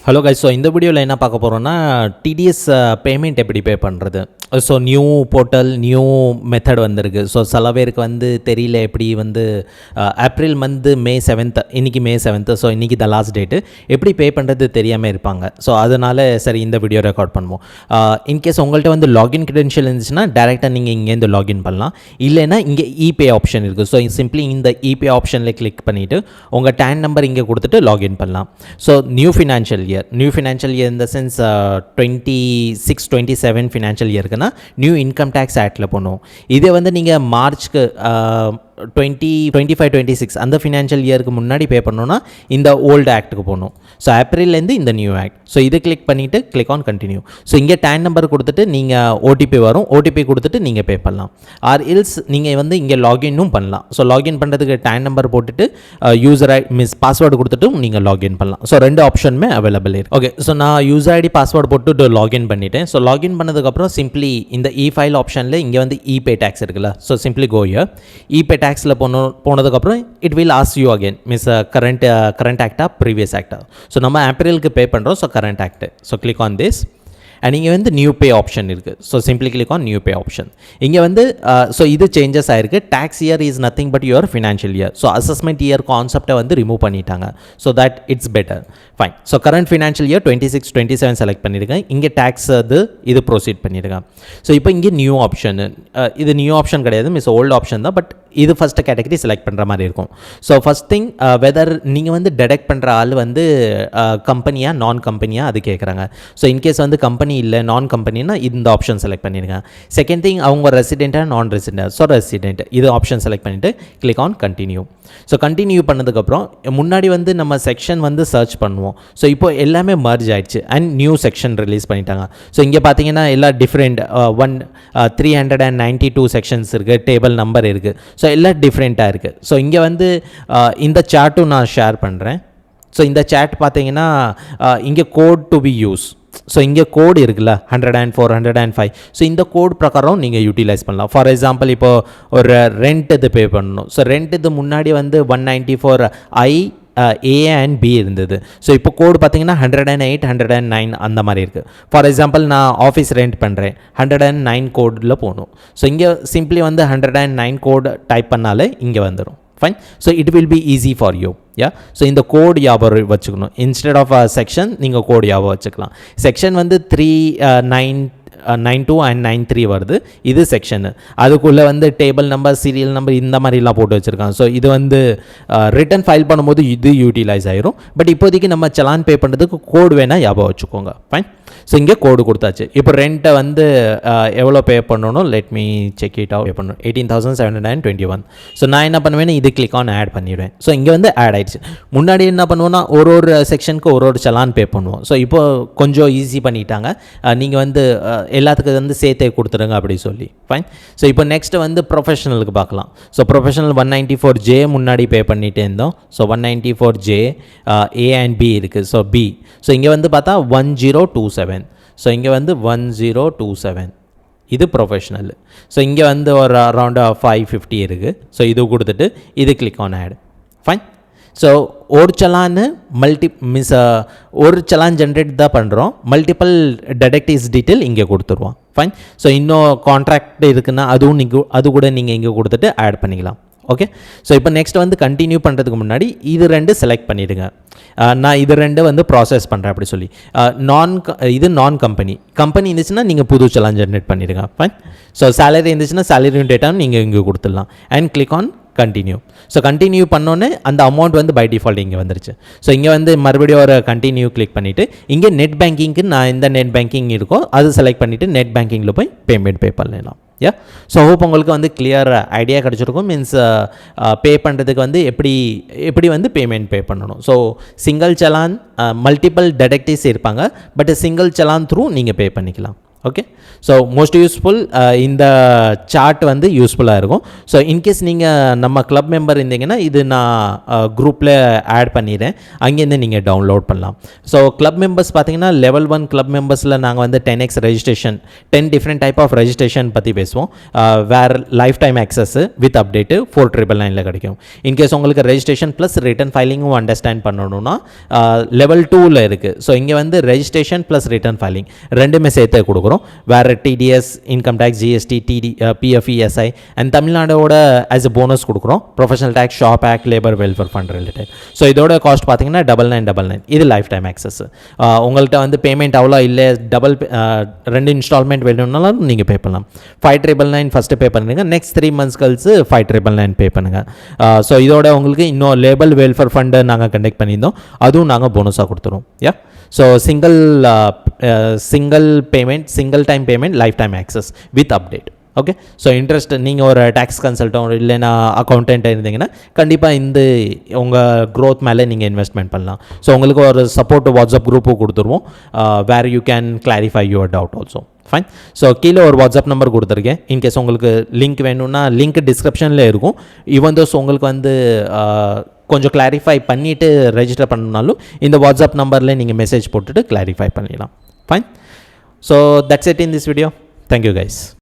Hello guys, so இந்த வீடியோவில் என்ன பார்க்க போகிறோன்னா டிடிஎஸ் பேமெண்ட் எப்படி பே பண்ணுறது. So new portal new method வந்திருக்கு. ஸோ சில பேருக்கு வந்து தெரியல எப்படி வந்து ஏப்ரல் மந்த்து May 7th, இன்றைக்கி May 7th, ஸோ இன்றைக்கி த லாஸ்ட் டேட்டு, எப்படி பே பண்ணுறது தெரியாமல் இருப்பாங்க. ஸோ அதனால் சரி இந்த வீடியோ ரெக்கார்ட் பண்ணுவோம். இன்கேஸ் உங்கள்கிட்ட வந்து லாகின் க்ரெடென்ஷியல் இருந்துச்சுன்னா டேரெக்டாக நீங்கள் இங்கேருந்து லாகின் பண்ணலாம். இல்லைன்னா இங்கே இபே ஆப்ஷன் இருக்குது. ஸோ சிம்பிளி இந்த இபே ஆப்ஷனில் கிளிக் பண்ணிவிட்டு உங்கள் டேன் நம்பர் இங்கே கொடுத்துட்டு லாகின் பண்ணலாம். ஸோ நியூ ஃபினான்ஷியல் இயர் இந்த சென்ஸ் 26-27 ஃபினான்ஷியல் இயருக்குன்னா நியூ இன்கம் டேக்ஸ் ஆக்டில் பண்ணுவோம். இதே வந்து நீங்கள் மார்ச்க்கு 2025-26 அந்த ஃபினான்ஷியல் இயருக்கு முன்னாடி பே பண்ணோன்னா இந்த ஓல்டு ஆக்ட்டுக்கு போகணும். ஸோ ஏப்ரல்லேருந்து இந்த நியூ ஆக்ட். ஸோ இது கிளிக் பண்ணிவிட்டு கிளிக் ஆன் கண்டினியூ. ஸோ இங்கே டேன் நம்பர் கொடுத்துட்டு நீங்கள் ஓடிபி வரும், ஓடிபி கொடுத்துட்டு நீங்கள் பே பண்ணலாம். ஆர் இல்ஸ் நீங்கள் வந்து இங்கே லாகின்னும் பண்ணலாம். ஸோ லாகின் பண்ணுறதுக்கு டேன் நம்பர் போட்டுட்டு யூசர் பாஸ்வேர்டு கொடுத்துட்டும் நீங்கள் லாகின் பண்ணலாம். ஸோ ரெண்டு ஆப்ஷனுமே அவைலபிள் இருக்குது. ஓகே, ஸோ நான் யூசர் ஐடி பாஸ்வேர்டு போட்டு லாகின் பண்ணிவிட்டேன். ஸோ லாகின் பண்ணதுக்கப்புறம் சிம்பிளி இந்த ஃபைல் ஆப்ஷனில் இங்கே வந்து இபே டேக்ஸ் இருக்குல்ல. So simply go here. Epay டேக்ஸில் போனதுக்கப்புறம் it will ask you again current ஆக்டா ப்ரீவியஸ் ஆக்டா. ஸோ நம்ம ஏப்ரலுக்கு பே பண்ணுறோம். So current act. So click on this and இங்கே வந்து நியூ பே ஆப்ஷன் இருக்குது. So simply click on new pay option. இங்கே வந்து ஸோ இது சேஞ்சஸ் ஆயிருக்கு. Tax year is nothing but your financial year. So assessment year கான்செப்டை வந்து remove பண்ணிட்டாங்க. So that it's better. Fine. So current financial year 26-27 select பண்ணியிருக்கேன். இங்கே tax இது ப்ரொசீட் பண்ணியிருக்கேன். ஸோ இப்போ இங்கே நியூ ஆப்ஷன், இது நியூ ஆப்ஷன் கிடையாது, ஓல்டு ஆப்ஷன் தான். பட் இது ஃபஸ்ட்டு கேட்டகரி செலக்ட் பண்ணுற மாதிரி இருக்கும். ஸோ ஃபஸ்ட் திங், வெதர் நீங்கள் வந்து டிடெக்ட் பண்ணுற ஆள் வந்து கம்பெனியாக நான் கம்பெனியாக அது கேட்குறாங்க. ஸோ இன்கேஸ் வந்து கம்பெனி இல்லை நான் கம்பெனின்னா இந்த ஆப்ஷன் செலக்ட் பண்ணியிருக்கேன். செகண்ட் திங், அவங்க ரெசிடென்ட்டாக நான் ரெசிடென்ட். ஸோ ரெசிடென்ட் இது ஆப்ஷன் செலக்ட் பண்ணிவிட்டு click on continue. So continue பண்ணதுக்கப்புறம் முன்னாடி வந்து நம்ம செக்ஷன் வந்து சர்ச் பண்ணுவோம். ஸோ இப்போ எல்லாமே மர்ஜ் ஆயிடுச்சு அண்ட் நியூ செக்ஷன் ரிலீஸ் பண்ணிட்டாங்க. ஸோ இங்கே பார்த்தீங்கன்னா எல்லாம் டிஃப்ரெண்ட் 392 செக்ஷன்ஸ் இருக்குது, டேபிள் நம்பர் இருக்குது. ஸோ எல்லாம் டிஃப்ரெண்ட்டாக இருக்குது. ஸோ இங்கே வந்து இந்த சார்ட்டும் நான் ஷேர் பண்ணுறேன். ஸோ இந்த சார்ட் பார்த்தீங்கன்னா இங்கே code to be use. So இங்கே கோடு இருக்குல்ல 104, 105. ஸோ இந்த கோட் பிரகாரம் நீங்கள் யூட்டிலைஸ் பண்ணலாம். ஃபார் எக்ஸாம்பிள் இப்போ ஒரு ரெண்ட் இது பே பண்ணணும். ஸோ ரெண்ட் இது முன்னாடி வந்து 194I A and B இருந்தது. ஸோ இப்போ கோடு பார்த்தீங்கன்னா 108, 109 அந்த மாதிரி இருக்குது. ஃபார் எக்ஸாம்பிள் நான் ஆஃபீஸ் ரெண்ட் பண்ணுறேன், 109 கோடில் போகணும். ஸோ இங்கே சிம்பிளி வந்து 109 கோடு டைப் பண்ணாலே இங்கே வந்துடும். Fine. So it will be easy for you. So இந்த கோடு ஞாபகம் வச்சுக்கணும். இன்ஸ்டெட் ஆஃப் செக்ஷன் நீங்கள் கோடு ஞாபகம் வச்சுக்கலாம். செக்ஷன் வந்து 392 and 93 வருது. இது செக்ஷனு. அதுக்குள்ளே வந்து டேபிள் நம்பர், சீரியல் நம்பர் இந்த மாதிரிலாம் போட்டு வச்சுருக்காங்க. ஸோ இது வந்து ரிட்டன் ஃபைல் பண்ணும்போது இது யூட்டிலைஸ் ஆயிரும். பட் இப்போதைக்கு நம்ம சலான் பே பண்ணுறதுக்கு கோடு வேணால் ஞாபகம் வச்சுக்கோங்க. ஃபைன். ஸோ இங்கே கோடு கொடுத்தாச்சு. இப்போ ரெண்ட்டை வந்து எவ்வளோ பே பண்ணணும், let me check it out. Pay பண்ணணும் 18,721. ஸோ நான் என்ன பண்ணுவேன்னு இது கிளிக் ஆன் ஆட் பண்ணிவிடுவேன். ஸோ இங்கே வந்து ஆட் ஆகிடுச்சு. முன்னாடி என்ன பண்ணுவோன்னா ஒரு செக்ஷனுக்கு ஒரு சலான் பே பண்ணுவோம். ஸோ இப்போ கொஞ்சம் ஈஸி பண்ணிட்டாங்க. நீங்கள் வந்து எல்லாத்துக்கும் வந்து சேர்த்தே கொடுத்துருங்க அப்படி சொல்லி. ஃபைன். ஸோ இப்போ நெக்ஸ்ட்டு வந்து ப்ரொஃபஷனலுக்கு பார்க்கலாம். ஸோ ப்ரொஃபஷனல் 194J முன்னாடி பே பண்ணிகிட்டே இருந்தோம். So 194J A and B இருக்குது. So B. ஸோ இங்கே வந்து பார்த்தா 1027. ஸோ இங்கே வந்து 1027 இது ப்ரொஃபஷனல். ஸோ இங்கே வந்து ஒரு அரௌண்ட் 550 இருக்குது. ஸோ இது கொடுத்துட்டு இது click on add. Fine. So ஒரு சலான்னு ஒரு சலான் ஜென்ரேட் தான் பண்ணுறோம். மல்டிபிள் டெடக்டிவ்ஸ் டீட்டெயில் இங்கே கொடுத்துருவோம். ஃபைன். ஸோ இன்னும் கான்ட்ராக்ட் இருக்குன்னா அது கூட நீங்கள் இங்கே கொடுத்துட்டு ஆட் பண்ணிக்கலாம். ஓகே. ஸோ இப்போ நெக்ஸ்ட் வந்து கண்டினியூ பண்ணுறதுக்கு முன்னாடி இது ரெண்டு செலக்ட் பண்ணிவிடுங்க. நான் இது ரெண்டு வந்து ப்ராசஸ் பண்ணுறேன் அப்படி சொல்லி. இது நான் கம்பெனி இருந்துச்சுன்னா நீங்கள் புது சலான் ஜென்ரேட் பண்ணிடுங்க. ஃபைன். ஸோ சேலரி இருந்துச்சுன்னா சேலரியும் டேட்டாவும் நீங்கள் இங்கே கொடுத்துடலாம். And click on continue. So continue பண்ணோன்னே அந்த அமௌண்ட் வந்து பை டிஃபால்ட் இங்கே வந்துருச்சு. ஸோ இங்கே வந்து மறுபடியும் ஒரு கண்டினியூ கிளிக் பண்ணிவிட்டு இங்கே நெட் பேங்கிங்க்கு நான் எந்த நெட் பேங்கிங் இருக்கோ அது செலக்ட் பண்ணிவிட்டு நெட் பேங்கிங்கில் போய் பேமெண்ட் பே பண்ணலாம். ஸோ ஹோப் உங்களுக்கு வந்து கிளியர் ஐடியா கிடச்சிருக்கும். மீன்ஸ் பே பண்ணுறதுக்கு வந்து எப்படி வந்து பேமெண்ட் பே பண்ணணும். ஸோ சிங்கிள் சலான் மல்டிபிள் டெடக்டிவ்ஸ் இருப்பாங்க. பட் சிங்கிள் சலான் த்ரூ நீங்கள் பே பண்ணிக்கலாம். ஓகே. ஸோ மோஸ்ட் யூஸ்ஃபுல் இந்த சார்ட் வந்து யூஸ்ஃபுல்லாக இருக்கும். ஸோ இன்கேஸ் நீங்கள் நம்ம கிளப் மெம்பர் இருந்தீங்கன்னா இது நான் குரூப்பில் ஆட் பண்ணிடுறேன், அங்கேருந்து நீங்கள் டவுன்லோட் பண்ணலாம். ஸோ கிளப் மெம்பர்ஸ் பார்த்தீங்கன்னா லெவல் 1 கிளப் மெம்பர்ஸில் நாங்கள் வந்து 10x registration 10 different type of registration பற்றி பேசுவோம். வேறு life time access with update 4999 கிடைக்கும். இன்கேஸ் உங்களுக்கு ரெஜிஸ்ட்ரேஷன் ப்ளஸ் ரிட்டர்ன் ஃபைலிங்கும் அண்டர்ஸ்டாண்ட் பண்ணணும்னா லெவல் 2ல் இருக்குது. ஸோ இங்கே வந்து ரெஜிஸ்ட்ரேஷன் ப்ளஸ் ரிட்டர்ன் ஃபைலிங் ரெண்டுமே சேர்த்து கொடுக்குறோம். வேறு TDS, income tax, GST, PF ESI and தமிழ்நாடோட ஆஸ் எ போனஸ் கொடுக்குறோம். Professional tax, shop act, labour welfare fund related. So இதோட காஸ்ட் பார்த்தீங்கன்னா 9999. இது லைஃப் டைம் ஆக்சஸ். உங்கள்கிட்ட வந்து பேமெண்ட் அவ்வளோ இல்லை, ரெண்டு இன்ஸ்டால்மெண்ட் வேணும்னாலும் நீங்கள் பே பண்ணலாம். 5999 ஃபஸ்ட்டு பே பண்ணுங்க, நெக்ஸ்ட் 3 months கழிச்சு 5999 பே பண்ணுங்கள். ஸோ இதோட உங்களுக்கு இன்னும் லேபர் வெல்ஃபேர் ஃபண்டு நாங்கள் கண்டக்ட் பண்ணியிருந்தோம், அதுவும் நாங்கள் போனஸாக கொடுத்துருவோம். Yeah, so single payment, single time payment, life time access with update. Okay. So interest நீங்கள் ஒரு டேக்ஸ் கன்சல்டன்ட் இல்லைனா அக்கௌண்டன்ட் இருந்தீங்கன்னா கண்டிப்பாக இந்த உங்கள் க்ரோத் மேலே நீங்கள் இன்வெஸ்ட்மெண்ட் பண்ணலாம். ஸோ உங்களுக்கு ஒரு சப்போர்ட் வாட்ஸ்அப் குரூப்பும் கொடுத்துருவோம், where you can clarify your doubt also. Fine. So கீழே ஒரு வாட்ஸ்அப் நம்பர் கொடுத்துருக்கேன். இன்கேஸ் உங்களுக்கு லிங்க் வேணும்னா லிங்க் டிஸ்கிரிப்ஷனில் இருக்கும். ஈவன் தோஸ் உங்களுக்கு வந்து கொஞ்சம் கிளாரிஃபை பண்ணிவிட்டு ரெஜிஸ்டர் பண்ணனாலும் இந்த வாட்ஸ்அப் நம்பரில் நீங்கள் மெசேஜ் போட்டுட்டு கிளாரிஃபை பண்ணிடலாம். Fine. So that's it in this video. Thank you guys.